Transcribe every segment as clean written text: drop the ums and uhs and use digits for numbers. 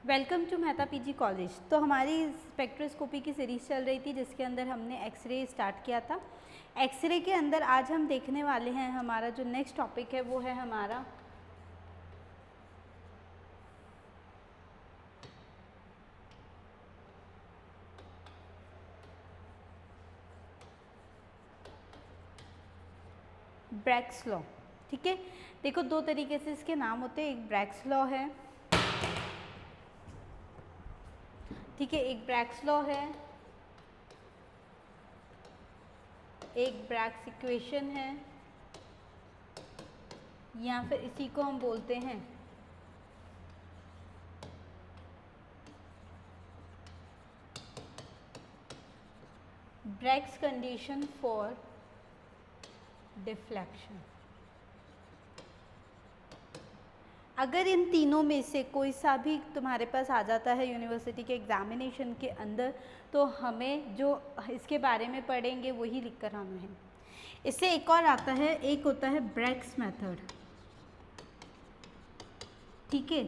Welcome to Mehta PG college. तो हमारी spectroscopy की सीरीज़ चल रही थी जिसके अंदर हमने एक्सरे स्टार्ट किया था। एक्सरे के अंदर आज हम देखने वाले हैं, हमारा जो नेक्स्ट टॉपिक है वो है हमारा ब्रैग्स लॉ। ठीक है, देखो दो तरीके से इसके नाम होते हैं, एक ब्रैग्स लॉ है, ठीक है, एक ब्रैग्स लॉ है, एक ब्रैग्स इक्वेशन है, या फिर इसी को हम बोलते हैं ब्रैग्स कंडीशन फॉर डिफ्लेक्शन। अगर इन तीनों में से कोई सा भी तुम्हारे पास आ जाता है यूनिवर्सिटी के एग्जामिनेशन के अंदर, तो हमें जो इसके बारे में पढ़ेंगे वही लिख कर आना है। इससे एक और आता है, एक होता है ब्रैग्स मेथड। ठीक है,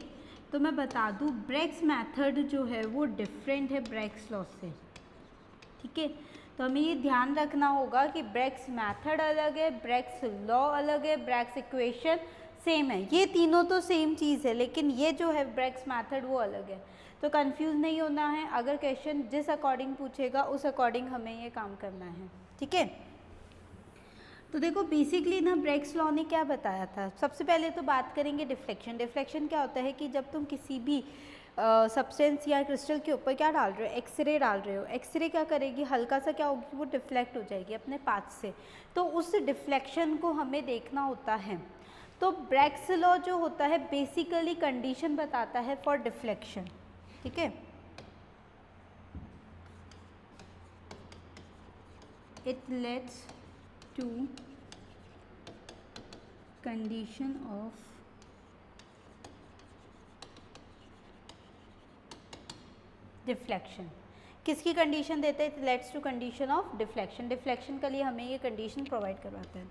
तो मैं बता दूं ब्रैग्स मेथड जो है वो डिफरेंट है ब्रैग्स लॉ से। ठीक है, तो हमें ये ध्यान रखना होगा कि ब्रैग्स मेथड अलग है, ब्रैग्स लॉ अलग है, ब्रैग्स इक्वेशन सेम है। ये तीनों तो सेम चीज़ है, लेकिन ये जो है ब्रैग्स मेथड वो अलग है। तो कंफ्यूज नहीं होना है, अगर क्वेश्चन जिस अकॉर्डिंग पूछेगा उस अकॉर्डिंग हमें ये काम करना है। ठीक है, तो देखो बेसिकली ना ब्रैग्स लॉ ने क्या बताया था। सबसे पहले तो बात करेंगे डिफ्लेक्शन। डिफ्लेक्शन क्या होता है कि जब तुम किसी भी सब्सटेंस या क्रिस्टल के ऊपर क्या डाल रहे हो, एक्सरे डाल रहे हो, एक्सरे क्या करेगी, हल्का सा क्या होगी, वो डिफ्लेक्ट हो जाएगी अपने पाथ से। तो उस डिफ्लेक्शन को हमें देखना होता है। तो ब्रैग्स लॉ जो होता है बेसिकली कंडीशन बताता है फॉर डिफ्लेक्शन। ठीक है, it let's to condition of deflection. किसकी कंडीशन देते हैं, let's to condition of deflection. Deflection के लिए हमें ये कंडीशन प्रोवाइड करवाता है।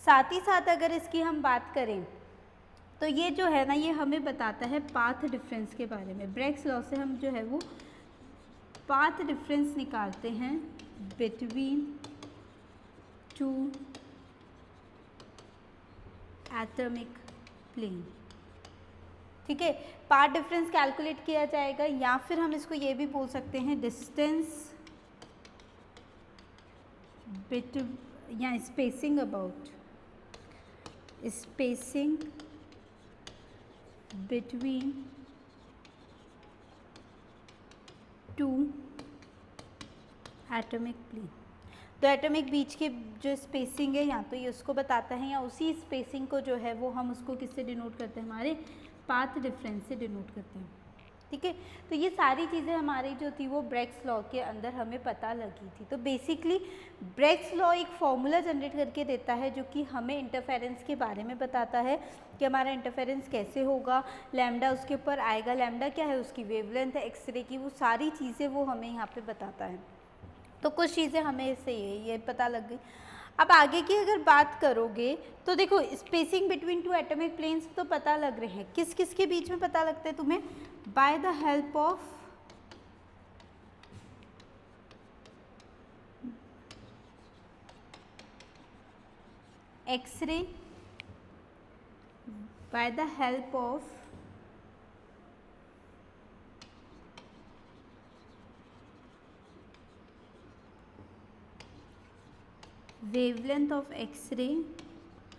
साथ ही साथ अगर इसकी हम बात करें तो ये जो है ना, ये हमें बताता है पाथ डिफरेंस के बारे में। ब्रैग्स लॉ से हम जो है वो पाथ डिफरेंस निकालते हैं बिटवीन टू एटॉमिक प्लेन। ठीक है, पाथ डिफरेंस कैलकुलेट किया जाएगा, या फिर हम इसको ये भी बोल सकते हैं डिस्टेंस बिट या spacing about, spacing between two atomic plane. तो एटॉमिक बीच के जो स्पेसिंग है, या तो ये उसको बताता है, या उसी स्पेसिंग को जो है वो हम उसको किससे डिनोट करते हैं, हमारे पाथ डिफरेंस से डिनोट करते हैं। ठीक है, तो ये सारी चीज़ें हमारी जो थी वो ब्रैग्स लॉ के अंदर हमें पता लगी थी। तो बेसिकली ब्रैग्स लॉ एक फॉर्मूला जनरेट करके देता है जो कि हमें इंटरफेरेंस के बारे में बताता है कि हमारा इंटरफेरेंस कैसे होगा, लैम्डा उसके ऊपर आएगा, लैम्डा क्या है, उसकी वेवलेंथ है एक्सरे की, वो सारी चीज़ें वो हमें यहाँ पे बताता है। तो कुछ चीज़ें हमें इससे ये पता लग गई। अब आगे की अगर बात करोगे तो देखो spacing between two atomic planes तो पता लग रहे हैं, किस किस के बीच में पता लगता है तुम्हें, by the help of x-ray, by the help of wavelength of X-ray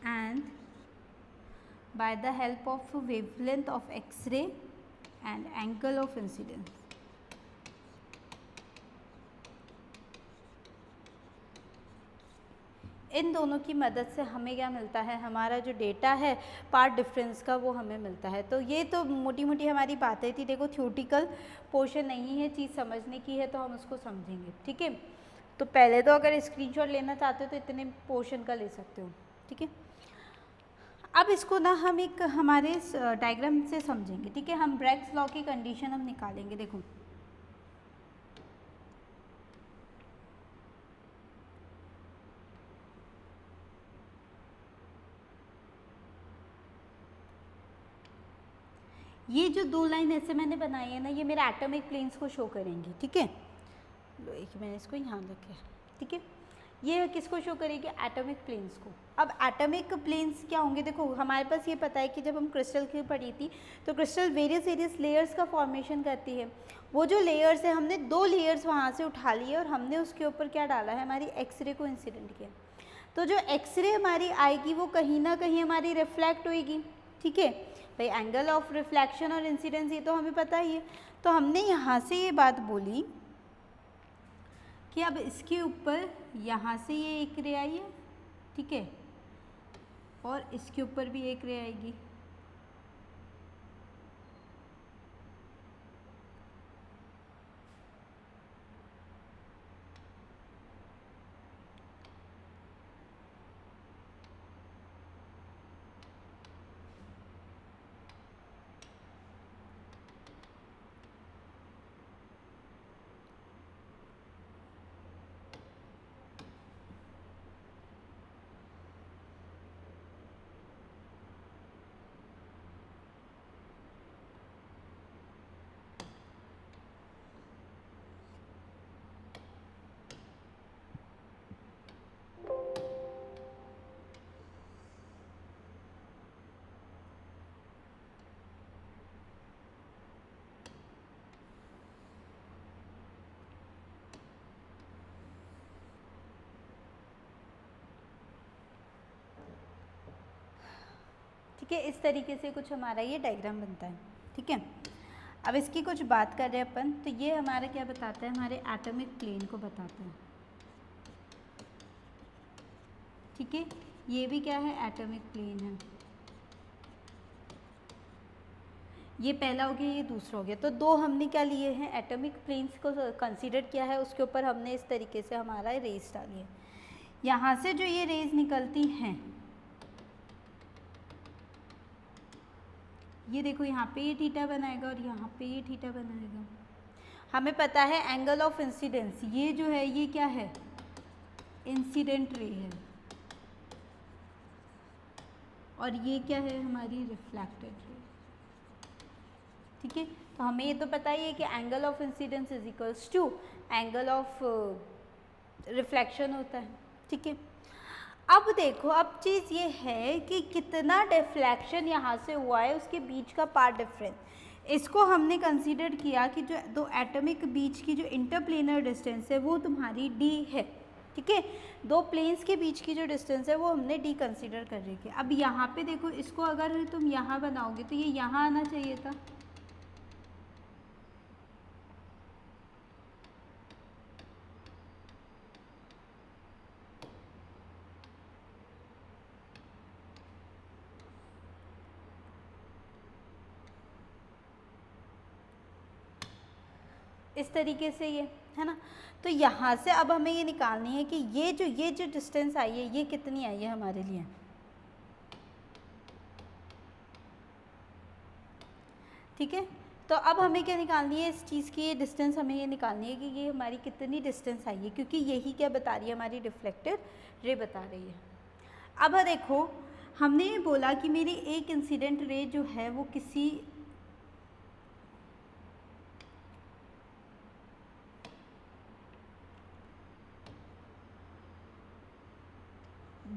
and by the help of wavelength of X-ray and angle of incidence। इन दोनों की मदद से हमें क्या मिलता है, हमारा जो डेटा है पार्ट डिफरेंस का वो हमें मिलता है। तो ये तो मोटी मोटी हमारी बातें थी। देखो थ्योरेटिकल पोर्शन नहीं है, चीज़ समझने की है तो हम उसको समझेंगे। ठीक है, तो पहले तो अगर स्क्रीनशॉट लेना चाहते हो तो इतने पोर्शन का ले सकते हो। ठीक है, अब इसको ना हम एक हमारे डायग्राम से समझेंगे। ठीक है, हम ब्रैग्स लॉ की कंडीशन हम निकालेंगे। देखो ये जो दो लाइन ऐसे मैंने बनाई है ना, ये मेरे एटॉमिक प्लेन्स को शो करेंगी, ठीक है। लो एक मैंने इसको यहाँ रखा है, ठीक है। ये किसको शो करेगी? एटॉमिक प्लेन्स को। अब एटॉमिक प्लेन्स क्या होंगे? देखो हमारे पास ये पता है कि जब हम क्रिस्टल की पढ़ी थी तो क्रिस्टल वेरियस लेयर्स का फॉर्मेशन करती है। वो जो लेयर्स है, हमने 2 लेयर्स वहाँ से उठा लिए और हमने उसके ऊपर क्या डाला है? हमारी एक्सरे को इंसिडेंट किया। तो जो एक्सरे हमारी आएगी वो कहीं ना कहीं हमारी रिफ्लेक्ट होएगी, ठीक है भाई। एंगल ऑफ रिफ्लेक्शन और इंसिडेंस ये तो हमें पता ही है। तो हमने यहाँ से ये बात बोली कि अब इसके ऊपर यहाँ से ये एक रे आई है, ठीक है, और इसके ऊपर भी एक रे आएगी। ठीक है, इस तरीके से कुछ हमारा ये डायग्राम बनता है, ठीक है। अब इसकी कुछ बात कर रहे हैं अपन, तो ये हमारा क्या बताता है? हमारे एटॉमिक प्लेन को बताता है, ठीक है। ये भी क्या है? एटॉमिक प्लेन है। ये पहला हो गया, ये दूसरा हो गया। तो 2 हमने क्या लिए हैं? एटॉमिक प्लेन्स को कंसीडर किया है, उसके ऊपर हमने इस तरीके से हमारा रेज डाली है। यहाँ से जो ये रेज निकलती हैं, ये देखो यहाँ पे ये थीटा बनाएगा और यहाँ पे ये थीटा बनाएगा। हमें पता है एंगल ऑफ इंसिडेंस, ये जो है ये क्या है? इंसिडेंट रे है, और ये क्या है? हमारी रिफ्लेक्टेड रे, ठीक है। तो हमें ये तो पता ही है कि angle of incidence is equals to angle of reflection होता है, ठीक है। अब देखो, अब चीज़ ये है कि कितना डिफ्लेक्शन यहाँ से हुआ है, उसके बीच का पार्ट डिफरेंस, इसको हमने कंसीडर किया कि जो 2 एटॉमिक बीच की जो इंटरप्लेनर डिस्टेंस है वो तुम्हारी d है, ठीक है। 2 प्लेन्स के बीच की जो डिस्टेंस है वो हमने d कंसीडर कर रही है। अब यहाँ पे देखो, इसको अगर तुम यहाँ बनाओगे तो ये यहाँ आना चाहिए था, इस तरीके से ये है ना। तो यहाँ से अब हमें ये निकालनी है कि ये जो डिस्टेंस आई है ये कितनी आई है हमारे लिए, ठीक है। तो अब हमें क्या निकालनी है? इस चीज़ की ये डिस्टेंस हमें ये निकालनी है कि ये हमारी कितनी डिस्टेंस आई है, क्योंकि यही क्या बता रही है? हमारी रिफ्लेक्टेड रे बता रही है। अब देखो, हमने ये बोला कि मेरी एक इंसिडेंट रे जो है वो किसी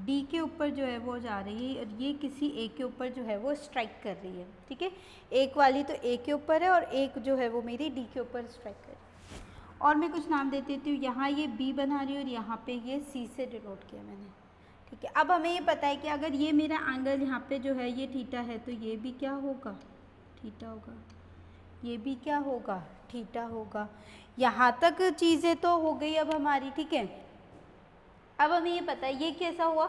डी के ऊपर जो है वो जा रही है, और ये किसी ए के ऊपर जो है वो स्ट्राइक कर रही है, ठीक है। एक वाली तो ए के ऊपर है और एक जो है वो मेरी डी के ऊपर स्ट्राइक कर रही है। और मैं कुछ नाम दे देती हूँ, यहाँ ये बी बना रही है और यहाँ पे ये सी से डिनोट किया मैंने, ठीक है। अब हमें ये पता है कि अगर ये मेरा एंगल यहाँ पे जो है ये थीटा है, तो ये भी क्या होगा? थीटा होगा। ये भी क्या होगा? थीटा होगा। यहाँ तक चीज़ें तो हो गई अब हमारी, ठीक है। अब हमें ये पता है ये कैसा हुआ,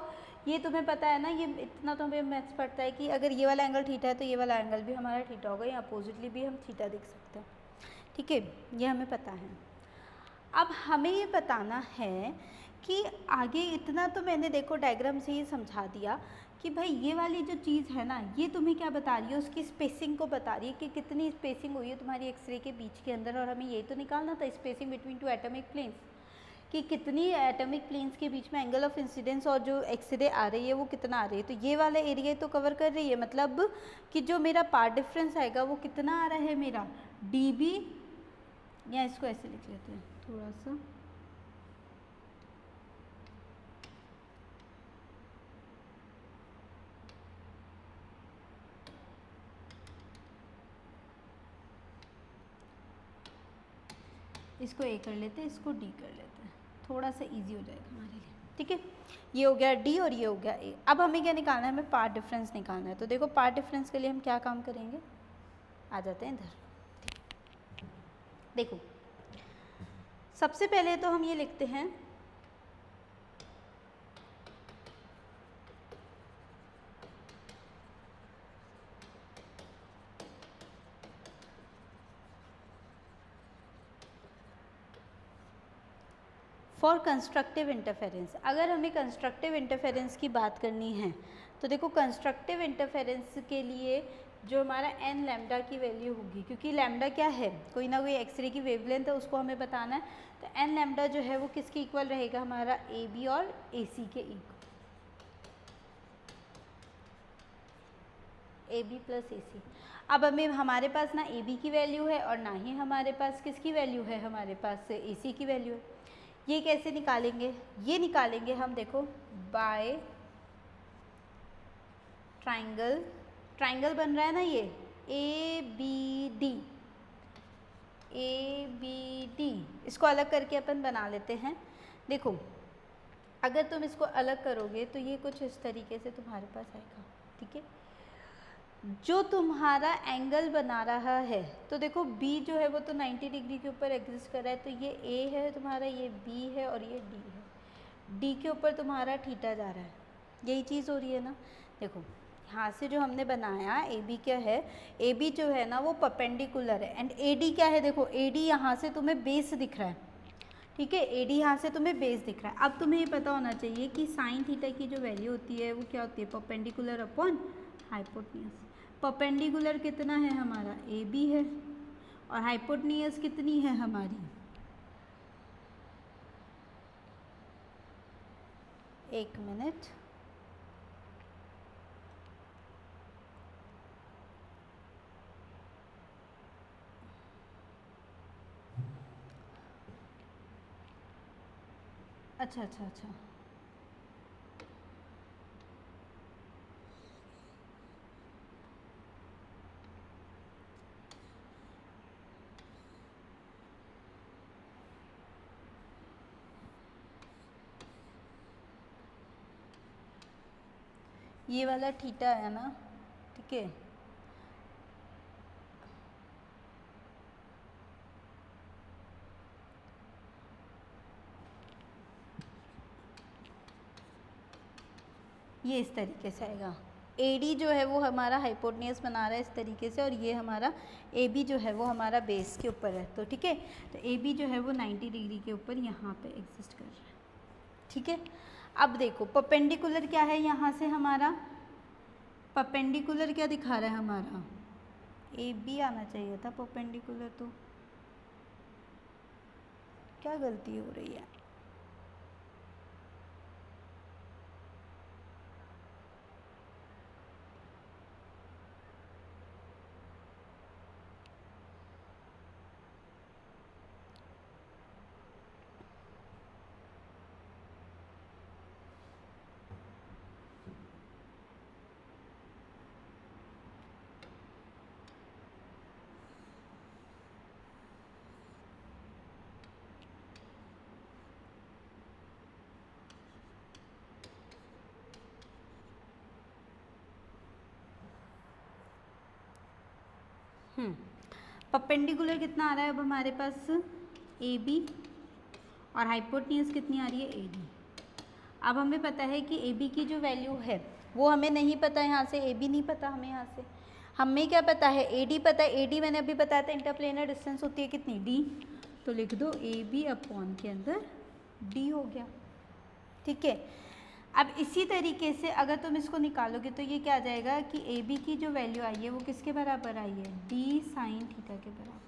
ये तुम्हें पता है ना, ये इतना तो हमें मैथ्स पड़ता है कि अगर ये वाला एंगल थीटा है तो ये वाला एंगल भी हमारा थीटा होगा, या अपोजिटली भी हम थीटा देख सकते हैं, ठीक है। ये हमें पता है। अब हमें ये बताना है कि आगे, इतना तो मैंने देखो डायग्राम से ये समझा दिया कि भाई ये वाली जो चीज़ है ना, ये तुम्हें क्या बता रही है? उसकी स्पेसिंग को बता रही है कि कितनी स्पेसिंग हुई है तुम्हारी एक्सरे के बीच के अंदर, और हमें ये तो निकालना था स्पेसिंग बिटवीन 2 एटॉमिक प्लेन्स। कि कितनी एटॉमिक प्लेन्स के बीच में एंगल ऑफ इंसिडेंस और जो एक्सरे आ रही है वो कितना आ रही है। तो ये वाला एरिया तो कवर कर रही है, मतलब कि जो मेरा पार्ट डिफरेंस आएगा वो कितना आ रहा है मेरा dB, या इसको ऐसे लिख लेते हैं थोड़ा सा, इसको A कर लेते हैं, इसको D कर लेते हैं, थोड़ा सा इजी हो जाएगा हमारे लिए। ठीक है, ये हो गया D और ये हो गया A। अब हमें क्या निकालना है, हमें पार्ट डिफरेंस निकालना है। तो देखो पार्ट डिफरेंस के लिए हम क्या काम करेंगे, आ जाते हैं इधर। देखो सबसे पहले तो हम ये लिखते हैं फॉर कंस्ट्रक्टिव इंटरफेरेंस। अगर हमें कंस्ट्रक्टिव इंटरफेरेंस की बात करनी है तो देखो कंस्ट्रक्टिव इंटरफेरेंस के लिए जो हमारा एन लैम्डा की वैल्यू होगी, क्योंकि लैम्डा क्या है, कोई ना कोई एक्सरे की वेवलेंथ है, उसको हमें बताना है। तो एन लैम्डा जो है वो किसके इक्वल रहेगा, हमारा ए बी और ए सी के इक्वल, ए बी प्लस ए सी। अब हमें हमारे पास ना ए बी की वैल्यू है और ना ही हमारे पास किसकी वैल्यू है, हमारे पास ए सी की वैल्यू है। ये कैसे निकालेंगे, ये निकालेंगे हम देखो बाय ट्राइंगल, ट्राइंगल बन रहा है ना ये A B D, A B D, इसको अलग करके अपन बना लेते हैं। देखो अगर तुम इसको अलग करोगे तो ये कुछ इस तरीके से तुम्हारे पास आएगा। ठीक है, जो तुम्हारा एंगल बना रहा है, तो देखो B जो है वो तो 90 डिग्री के ऊपर एग्जिस्ट कर रहा है, तो ये A है तुम्हारा, ये B है और ये D है। D के ऊपर तुम्हारा थीटा जा रहा है, यही चीज़ हो रही है ना। देखो यहाँ से जो हमने बनाया AB क्या है, AB जो है ना वो परपेंडिकुलर है, एंड AD क्या है, देखो AD यहाँ से तुम्हें बेस दिख रहा है। ठीक है, AD यहाँ से तुम्हें बेस दिख रहा है। अब तुम्हें ये पता होना चाहिए कि साइन थीटा की जो वैल्यू होती है वो क्या होती है, परपेंडिकुलर अपॉन हाइपोटेन्यूज। परपेंडिकुलर कितना है हमारा, ए बी है, और हाइपोटेन्यूज कितनी है हमारी, एक मिनट, अच्छा अच्छा अच्छा, ये वाला थीटा है ना। ठीक है, ये इस तरीके से आएगा। AD जो है वो हमारा हाइपोटेन्यूज बना रहा है इस तरीके से, और ये हमारा AB जो है वो हमारा बेस के ऊपर है। तो ठीक है, तो AB जो है वो 90 डिग्री के ऊपर यहाँ पे एग्जिस्ट कर रहा है। ठीक है, अब देखो परपेंडिकुलर क्या है, यहाँ से हमारा परपेंडिकुलर क्या दिखा रहा है, हमारा AB आना चाहिए था परपेंडिकुलर, तो क्या गलती हो रही है। परपेंडिकुलर कितना आ रहा है अब हमारे पास, AB, और हाइपोटेन्यूज कितनी आ रही है, AD। अब हमें पता है कि AB की जो वैल्यू है वो हमें नहीं पता, यहाँ से AB नहीं पता हमें, यहाँ से हमें क्या पता है, AD पता है। AD मैंने अभी बताया था इंटरप्लेनर डिस्टेंस होती है कितनी, D, तो लिख दो AB अपॉन के अंदर D हो गया। ठीक है, अब इसी तरीके से अगर तुम इसको निकालोगे तो ये क्या आ जाएगा कि AB की जो वैल्यू आई है वो किसके बराबर आई है, D साइन थीटा के बराबर।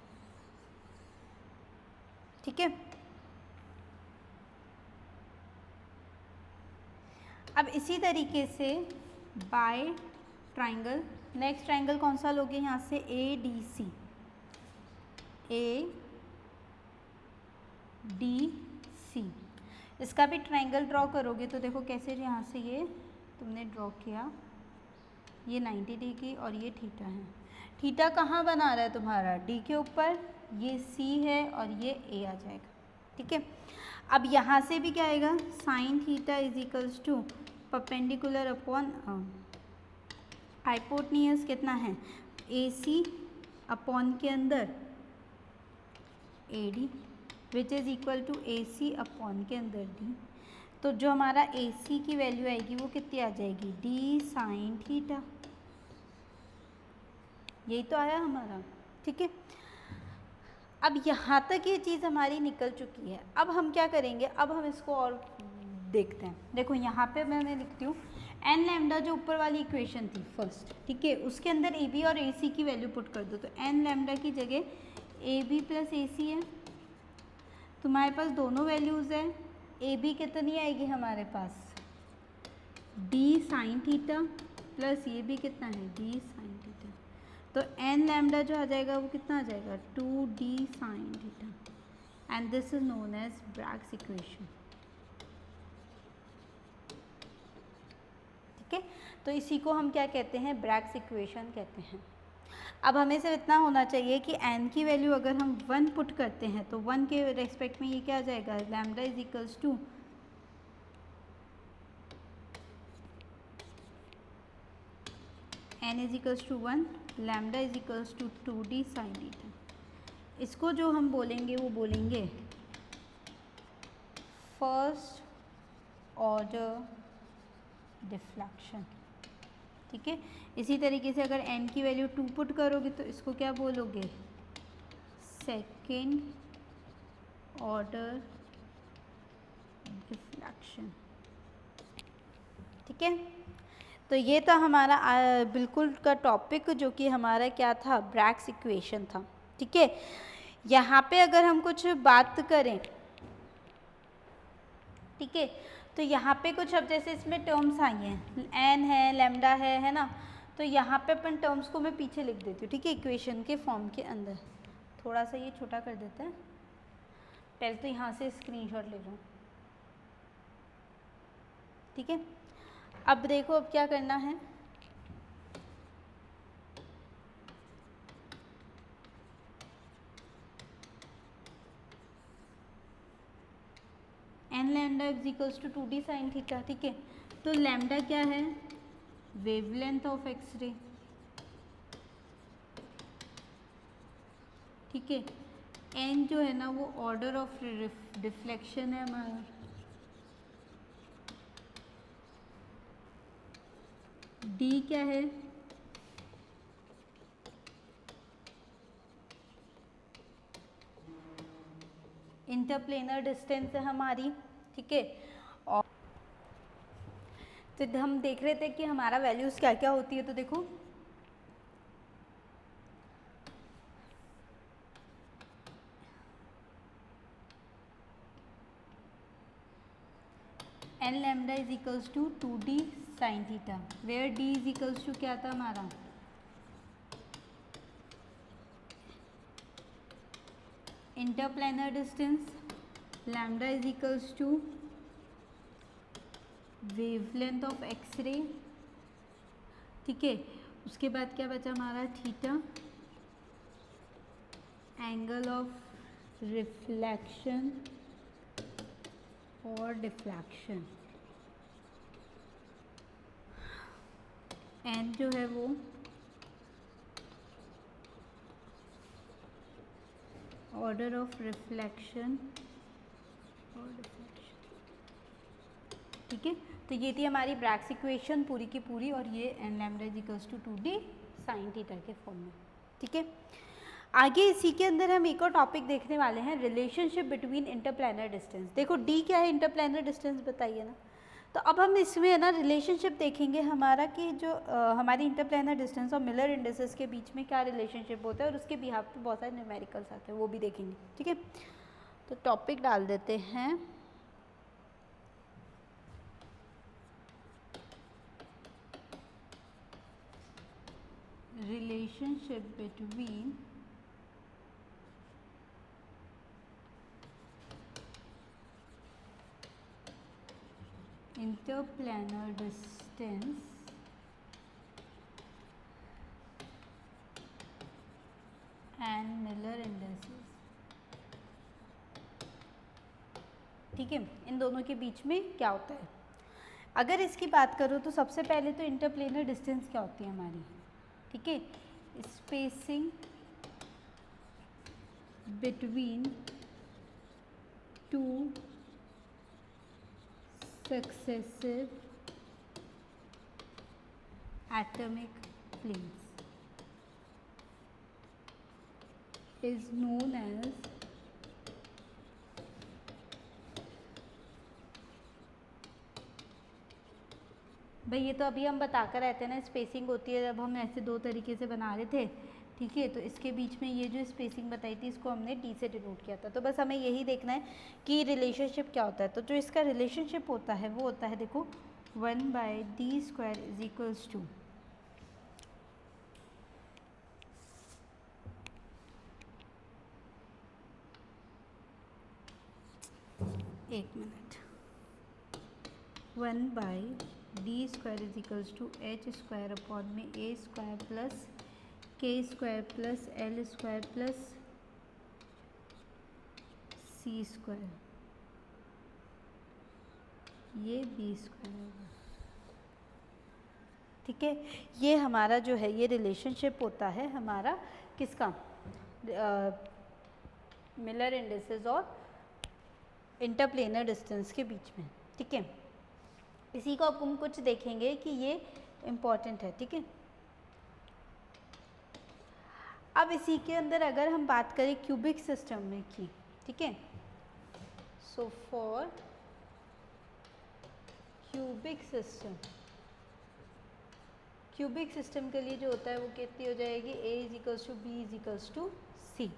ठीक है, अब इसी तरीके से बाय ट्राइंगल, नेक्स्ट ट्राइंगल कौन सा लोगे यहाँ से, A D C, A D C, इसका भी ट्राइंगल ड्रॉ करोगे तो देखो कैसे, यहाँ से ये तुमने ड्रॉ किया, ये 90 डिग्री और ये थीटा है। थीटा कहाँ बना रहा है तुम्हारा, डी के ऊपर, ये सी है और ये ए आ जाएगा, ठीक है। अब यहाँ से भी क्या आएगा, sine theta is equals to perpendicular upon hypotenuse कितना है, ए सी अपॉन के अंदर A D, which is equal to A C upon के अंदर डी। तो जो हमारा ए सी की वैल्यू आएगी वो कितनी आ जाएगी, डी साइन थीटा, यही तो आया हमारा, ठीक है। अब यहाँ तक ये चीज़ हमारी निकल चुकी है। अब हम क्या करेंगे, अब हम इसको और देखते हैं। देखो यहाँ पे मैं लिखती हूँ एन लैम्डा, जो ऊपर वाली इक्वेशन थी फर्स्ट, ठीक है, उसके अंदर ए बी और ए सी की वैल्यू पुट कर दो। तो एन लैम्डा की जगह ए बी प्लस ए सी है, तुम्हारे पास दोनों वैल्यूज़ है। ए बी कितनी आएगी हमारे पास, डी साइन थीटा, प्लस ये भी कितना है, डी साइन थीटा। तो एन लैम्डा जो आ जाएगा वो कितना आ जाएगा, 2d sine theta, and this is known as Bragg's equation, ठीक है। तो इसी को हम क्या कहते हैं, ब्रैग्स इक्वेशन कहते हैं। अब हमें सिर्फ इतना होना चाहिए कि n की वैल्यू अगर हम 1 पुट करते हैं तो 1 के रेस्पेक्ट में ये क्या आ जाएगा, lambda is equals to n is equals to 1, lambda is equals to 2d sine theta. इसको जो हम बोलेंगे वो बोलेंगे फर्स्ट ऑर्डर डिफ्लेक्शन, ठीक है। इसी तरीके से अगर n की वैल्यू 2 पुट करोगे तो इसको क्या बोलोगे, सेकेंड ऑर्डर डिफ्लेक्शन, ठीक है। तो ये था हमारा बिल्कुल का टॉपिक, जो कि हमारा क्या था, ब्रैग्स इक्वेशन था, ठीक है। यहाँ पे अगर हम कुछ बात करें, ठीक है, तो यहाँ पे कुछ अब जैसे इसमें टर्म्स आई हैं, एन है, लैम्डा है ना, तो यहाँ पे अपन टर्म्स को मैं पीछे लिख देती हूँ, ठीक है, इक्वेशन के फॉर्म के अंदर। थोड़ा सा ये छोटा कर देते हैं, पहले तो यहाँ से स्क्रीनशॉट ले लूँ, ठीक है। अब देखो अब क्या करना है, N lambda is equals to 2d sine theta, ठीक है। तो लैम्डा क्या है, वेवलेंथ ऑफ एक्सरे, ठीक है। एन जो है ना वो ऑर्डर ऑफ डिफ्लेक्शन है हमारा, डी क्या है, इंटरप्लेनर डिस्टेंस है हमारी, ठीक है। और तो हम देख रहे थे कि हमारा वैल्यूज़ क्या क्या होती है, तो देखो N lambda is equals to 2d sine theta, where d is equals to क्या था हमारा, interplanar distance, lambda is equals to wavelength of x-ray, ठीक है। उसके बाद क्या बचा हमारा, थीटा, एंगल ऑफ रिफ्लेक्शन और डिफ्लेक्शन, एन जो है वो ऑर्डर ऑफ रिफ्लेक्शन और डिफ्लेक्शन, ठीक है। तो ये थी हमारी ब्रैग्स इक्वेशन पूरी की पूरी, और ये N lambda is equals to 2d sine theta के फॉर्म में, ठीक है। आगे इसी के अंदर हम एक और टॉपिक देखने वाले हैं, रिलेशनशिप बिटवीन इंटरप्लेनर डिस्टेंस। देखो डी क्या है, इंटरप्लेनर डिस्टेंस बताइए ना, तो अब हम इसमें है ना रिलेशनशिप देखेंगे हमारा कि जो हमारी इंटरप्लेनर डिस्टेंस और मिलर इंडिसेस के बीच में क्या रिलेशनशिप होता है, और उसके बिहाफ पे बहुत सारे न्यूमेरिकल्स आते हैं, वो भी देखेंगे, ठीक है। तो टॉपिक डाल देते हैं relationship between interplanar distance and Miller indices। ठीक है, इन दोनों के बीच में क्या होता है? अगर इसकी बात करूँ तो सबसे पहले तो इंटरप्लेनर डिस्टेंस क्या होती है हमारी, ठीक है, spacing between two successive atomic planes is known as भाई ये तो अभी हम बताकर रहते हैं ना, स्पेसिंग होती है जब हम ऐसे दो तरीके से बना रहे थे, ठीक है, तो इसके बीच में ये जो स्पेसिंग बताई थी इसको हमने डी से डिनोट किया था। तो बस हमें यही देखना है कि रिलेशनशिप क्या होता है। तो जो इसका रिलेशनशिप होता है वो होता है, देखो, 1/d² इज इक्वल्स टू, एक मिनट, 1/d² is equals to h² upon में a² plus k² plus l² plus c², ये b² होगा, ठीक है। ये हमारा जो है ये रिलेशनशिप होता है हमारा किसका, मिलर इंडिसेस और इंटरप्लेनर डिस्टेंस के बीच में, ठीक है। इसी को अब हम कुछ देखेंगे कि ये इम्पॉर्टेंट है, ठीक है। अब इसी के अंदर अगर हम बात करें क्यूबिक सिस्टम में की, ठीक है, सो फॉर क्यूबिक सिस्टम के लिए जो होता है वो कितनी हो जाएगी, a is equals to B is equals to C,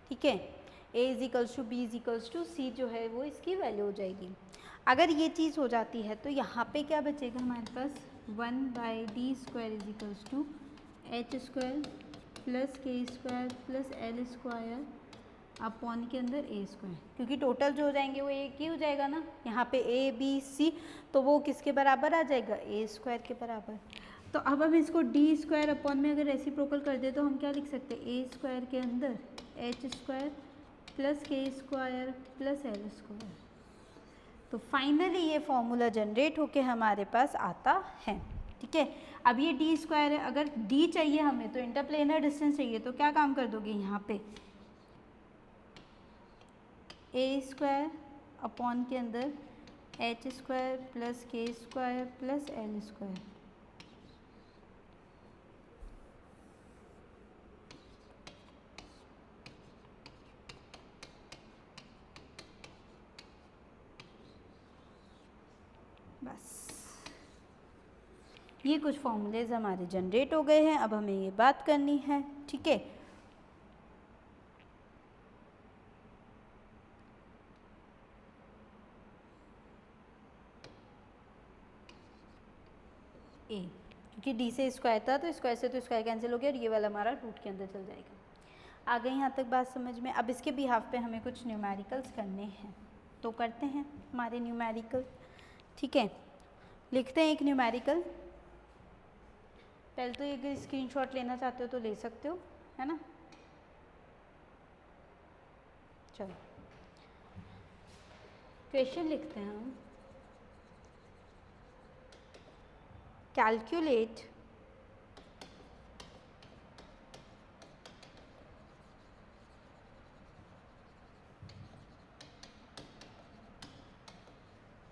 ठीक है, a is equals to B is equals to C जो है वो इसकी वैल्यू हो जाएगी। अगर ये चीज़ हो जाती है तो यहाँ पे क्या बचेगा हमारे पास, 1/d² is equals to h² plus k² plus l² upon के अंदर a², क्योंकि टोटल जो हो जाएंगे वो एक ही हो जाएगा ना, यहाँ पे a b c, तो वो किसके बराबर आ जाएगा, a² के बराबर। तो अब हम इसको d² अपॉन में अगर रेसिप्रोकल कर दे तो हम क्या लिख सकते हैं, a² के अंदर h² plus k² plus l²। तो फाइनली ये फॉर्मूला जनरेट होके हमारे पास आता है, ठीक है। अब ये d² है, अगर d चाहिए हमें तो इंटरप्लेनर डिस्टेंस चाहिए, तो क्या काम कर दोगे यहाँ पे, a² अपॉन के अंदर h² plus k² plus l²। बस ये कुछ फॉर्मूलेज हमारे जनरेट हो गए हैं, अब हमें ये बात करनी है, ठीक है। ए, क्योंकि डी से स्क्वायर था तो स्क्वायर से तो स्क्वायर कैंसिल हो गया और ये वाला हमारा रूट के अंदर चल जाएगा। आ गई यहाँ तक बात समझ में। अब इसके बिहाफ पे हमें कुछ न्यूमेरिकल्स करने हैं, तो करते हैं हमारे न्यूमेरिकल, ठीक है। लिखते हैं एक न्यूमेरिकल, पहले तो ये स्क्रीनशॉट लेना चाहते हो तो ले सकते हो, है ना। चलो क्वेश्चन लिखते हैं हम, calculate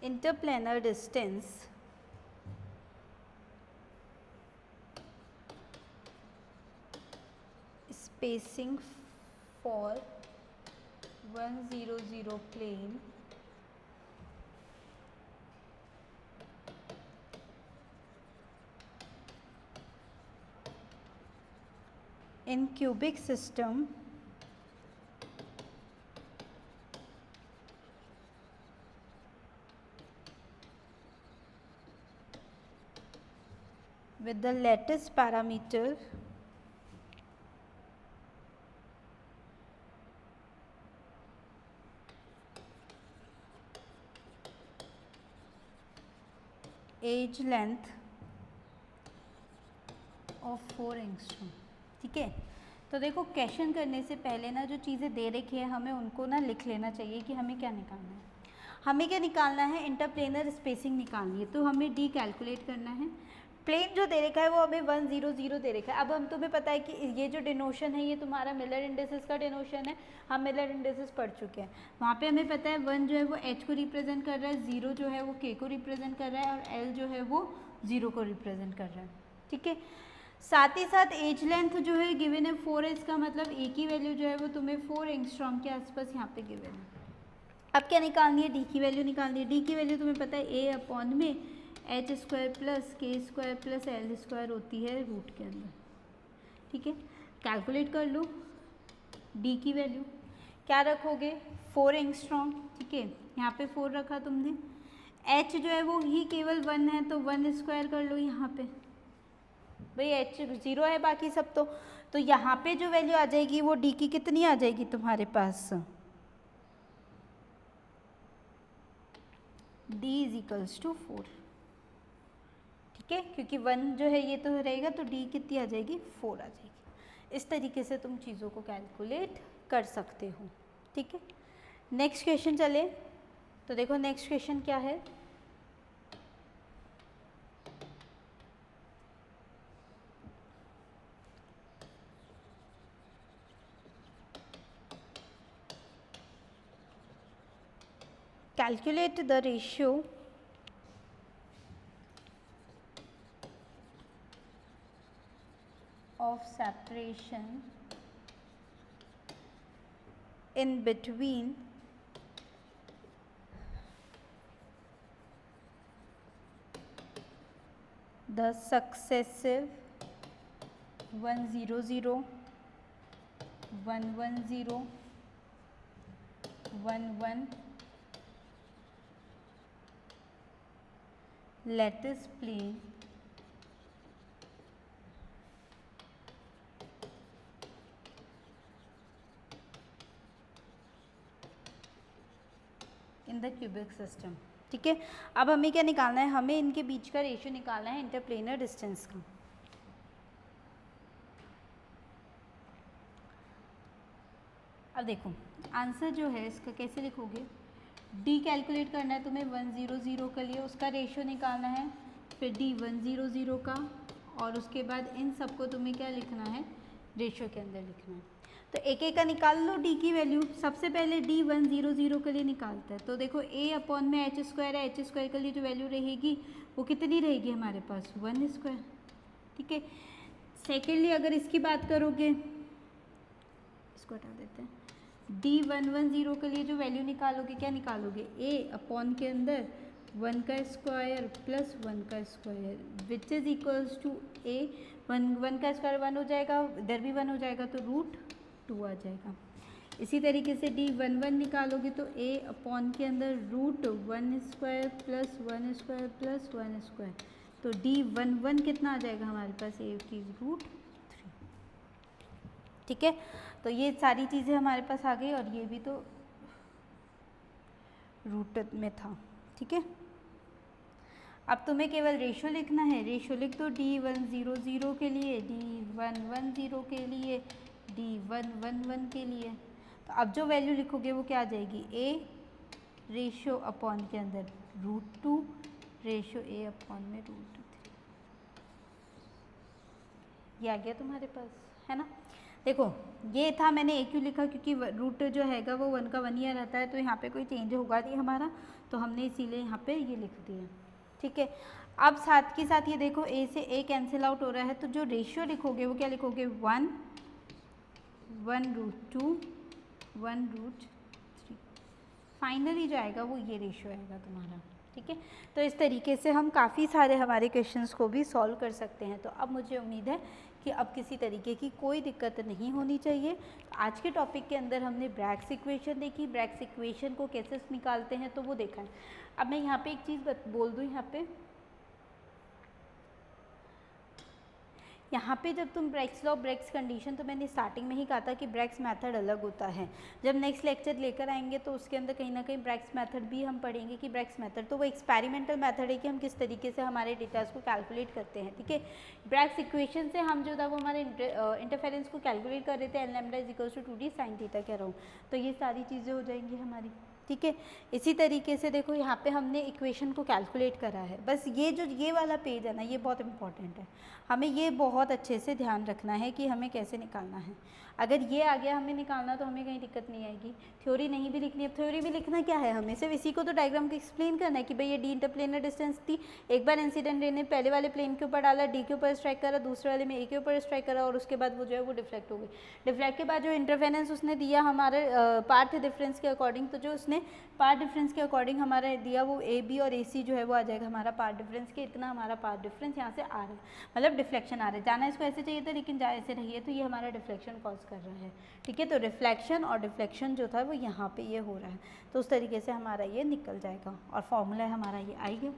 interplanar distance spacing for 100 plane in cubic system with the lattice parameter edge length of 4 angstrom. ठीक है, तो देखो क्वेश्चन करने से पहले ना जो चीज़ें दे रखी है हमें उनको ना लिख लेना चाहिए कि हमें क्या निकालना है। हमें क्या निकालना है, इंटरप्लेनर स्पेसिंग निकालनी है, तो हमें डी कैलकुलेट करना है। प्लेन जो दे रखा है वो हमें 1 0 0 दे रखा है। अब हम तुम्हें पता है कि ये जो डिनोशन है ये तुम्हारा मिलर इंडिसेस का डिनोशन है, हम मिलर इंडिसेस पढ़ चुके हैं। वहाँ पे हमें पता है 1 जो है वो h को रिप्रेजेंट कर रहा है, 0 जो है वो k को रिप्रेजेंट कर रहा है और l जो है वो 0 को रिप्रेजेंट कर रहा है। ठीक है, साथ ही साथ एज लेंथ जो है गिवन है 4 है, इसका मतलब ए की वैल्यू जो है वो तुम्हें 4 एंगस्ट्रॉम के आसपास यहाँ पे गिवन है। अब क्या निकालनी है, डी की वैल्यू निकालनी है। डी की वैल्यू तुम्हें पता है ए अपॉन में एच स्क्वायर प्लस के स्क्वायर प्लस एल स्क्वायर होती है रूट के अंदर। ठीक है, कैलकुलेट कर लो डी की वैल्यू। क्या रखोगे, 4 एंगस्ट्रॉम। ठीक है, यहाँ पे 4 रखा तुमने। एच जो है वो ही केवल 1 है तो 1 स्क्वायर कर लो यहाँ पे। भाई एच 0 है बाकी सब तो यहाँ पे जो वैल्यू आ जाएगी वो डी की कितनी आ जाएगी तुम्हारे पास, d इज इक्वल्स टू 4। ठीक है, क्योंकि 1 जो है ये तो रहेगा तो d कितनी आ जाएगी, 4 आ जाएगी। इस तरीके से तुम चीज़ों को कैलकुलेट कर सकते हो। ठीक है, नेक्स्ट क्वेश्चन चले तो देखो नेक्स्ट क्वेश्चन क्या है। Calculate the ratio of separation in between the successive 1 0 0 1 1 0 1 1 lattice plane in the cubic system. ठीक है, अब हमें क्या निकालना है, हमें इनके बीच का रेशियो निकालना है इंटरप्लेनर डिस्टेंस का। अब देखो आंसर जो है इसका कैसे लिखोगे, डी कैलकुलेट करना है तुम्हें 1 0 0 के लिए, उसका रेशियो निकालना है, फिर डी 1 0 0 का, और उसके बाद इन सबको तुम्हें क्या लिखना है, रेशियो के अंदर लिखना है। तो एक एक का निकाल लो डी की वैल्यू। सबसे पहले डी 1 0 0 के लिए निकालता है, तो देखो ए अपॉन में एच स्क्वायर है, एच स्क्वायर के लिए जो वैल्यू रहेगी वो कितनी रहेगी हमारे पास, 1 स्क्वायर। ठीक है, सेकेंडली अगर इसकी बात करोगे, इसको हटा देते हैं, डी 1 1 0 के लिए जो वैल्यू निकालोगे क्या निकालोगे, ए अपॉन के अंदर 1 का स्क्वायर प्लस 1 का square which is equals to A, 1 का स्क्वायर 1 हो जाएगा, इधर भी 1 हो जाएगा तो रूट 2 आ जाएगा। इसी तरीके से डी 1 1 निकालोगे तो ए अपॉन के अंदर root 1 square plus 1 square plus 1 square, तो डी 1 1 कितना आ जाएगा हमारे पास, ए की रूट 3। ठीक है, तो ये सारी चीज़ें हमारे पास आ गई और ये भी तो रूट में था। ठीक है, अब तुम्हें केवल रेशियो लिखना है, रेशियो लिख दो डी 1 0 0 के लिए, डी 1 1 0 के लिए, डी 1 1 1 के लिए। तो अब जो वैल्यू लिखोगे वो क्या आ जाएगी, ए रेशियो अपॉन के अंदर रूट 2 रेशियो ए अपॉन में रूट 3। ये आ गया तुम्हारे पास, है ना। देखो ये था, मैंने ए क्यों लिखा, क्योंकि रूट जो हैगा वो 1 का 1 ही रहता है, तो यहाँ पे कोई चेंज होगा नहीं हमारा, तो हमने इसीलिए यहाँ पे ये लिख दिया। ठीक है, अब साथ के साथ ये देखो ए से ए कैंसिल आउट हो रहा है, तो जो रेशियो लिखोगे वो क्या लिखोगे, 1 1 रूट 2 1 रूट 3, फाइनली जो आएगा वो ये रेशियो आएगा तुम्हारा। ठीक है, तो इस तरीके से हम काफ़ी सारे हमारे क्वेश्चंस को भी सॉल्व कर सकते हैं। तो अब मुझे उम्मीद है कि अब किसी तरीके की कोई दिक्कत नहीं होनी चाहिए। आज के टॉपिक के अंदर हमने ब्रैग्स इक्वेशन देखी, ब्रैग्स इक्वेशन को कैसे निकालते हैं तो वो देखा है। अब मैं यहाँ पे एक चीज़ बोल दूँ, यहाँ पे यहाँ पे जब तुम ब्रेक्स लॉ ब्रेक्स कंडीशन, तो मैंने स्टार्टिंग में ही कहा था कि ब्रेक्स मेथड अलग होता है। जब नेक्स्ट लेक्चर लेकर आएंगे तो उसके अंदर कहीं ना कहीं ब्रेक्स मेथड भी हम पढ़ेंगे कि ब्रेक्स मेथड तो वो एक्सपेरिमेंटल मेथड है कि हम किस तरीके से हमारे डेटास को कैलकुलेट करते हैं, ठीक है। ब्रेक्स इक्वेशन से हम जो था वो हमारे इंटरफेरेंस को कैलकुलेट कर रहे थे, N lambda is equals to 2d sin theta कह रहा हूँ, तो ये सारी चीज़ें हो जाएंगी हमारी, ठीक है। इसी तरीके से देखो यहाँ पे हमने इक्वेशन को कैलकुलेट करा है। बस ये जो ये वाला पेज है ना, ये बहुत इंपॉर्टेंट है, हमें ये बहुत अच्छे से ध्यान रखना है कि हमें कैसे निकालना है। अगर ये आ गया हमें निकालना तो हमें कहीं दिक्कत नहीं आएगी। थ्योरी नहीं भी लिखनी है, थ्योरी भी लिखना क्या है, हमें सिर्फ इसी को तो डायग्राम को एक्सप्लेन करना है कि भाई ये डी इंटरप्लेनर डिस्टेंस थी, एक बार इंसिडेंट रे ने पहले वाले प्लेन के ऊपर डाला, डी के ऊपर स्ट्राइक करा, दूसरे वाले में ए के ऊपर स्ट्राइक करा, और उसके बाद वो जो है वो डिफ्लेक्ट हो गई। डिफ्लेक्ट के बाद जो इंटरफेरेंस उसने दिया हमारे पार्ट डिफरेंस के अकॉर्डिंग, तो जो उसने पार्ट डिफरेंस के अकॉर्डिंग हमारा दिया वो ए बी और ए सी जो है वो आ जाएगा हमारा पार्ट डिफरेंस के, इतना हमारा पार्ट डिफरेंस यहाँ से आ रहा है, मतलब डिफ्लेक्शन आ रहा है। जाना इसको ऐसे चाहिए था लेकिन जा ऐसे रही है, तो ये हमारा डिफ्लेक्शन कॉज कर रहा है, ठीक है। तो रिफ्लेक्शन और डिफ्लेक्शन जो था वो यहाँ पे ये हो रहा है, तो उस तरीके से हमारा ये निकल जाएगा और फॉर्मूला हमारा ये आएगा।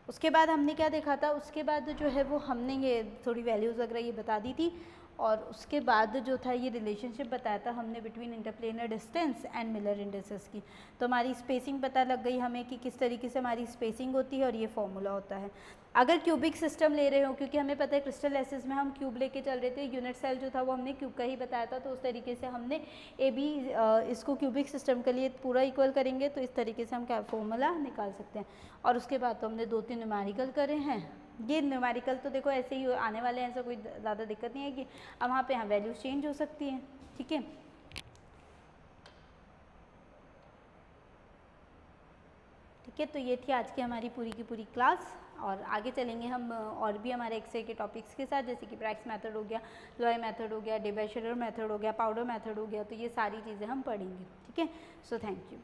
उसके बाद हमने क्या देखा था, उसके बाद जो है वो हमने ये थोड़ी वैल्यूज़ वगैरह ये बता दी थी, और उसके बाद जो था ये रिलेशनशिप बताया था हमने between interplanar distance and Miller indices की। तो हमारी स्पेसिंग पता लग गई हमें कि किस तरीके से हमारी स्पेसिंग होती है, और ये फॉर्मूला होता है। अगर क्यूबिक सिस्टम ले रहे हो, क्योंकि हमें पता है क्रिस्टल एसिस में हम क्यूब लेके चल रहे थे, यूनिट सेल जो था वो हमने क्यूब का ही बताया था, तो उस तरीके से हमने ए बी इसको क्यूबिक सिस्टम के लिए पूरा इक्वल करेंगे, तो इस तरीके से हम क्या फॉर्मूला निकाल सकते हैं। और उसके बाद तो हमने 2-3 न्यूमेरिकल करे हैं। ये न्यूमेरिकल तो देखो ऐसे ही आने वाले हैं, ऐसा कोई ज़्यादा दिक्कत नहीं है कि अब वहाँ पे यहाँ वैल्यूज चेंज हो सकती हैं, ठीक है। ठीक है, तो ये थी आज की हमारी पूरी की पूरी क्लास, और आगे चलेंगे हम और भी हमारे एक्सरे के टॉपिक्स के साथ, जैसे कि ब्रैक्स मेथड हो गया, लोय मेथड हो गया, डेबाशेलर मेथड हो गया, पाउडर मेथड हो गया, तो ये सारी चीज़ें हम पढ़ेंगे, ठीक है। So thank you.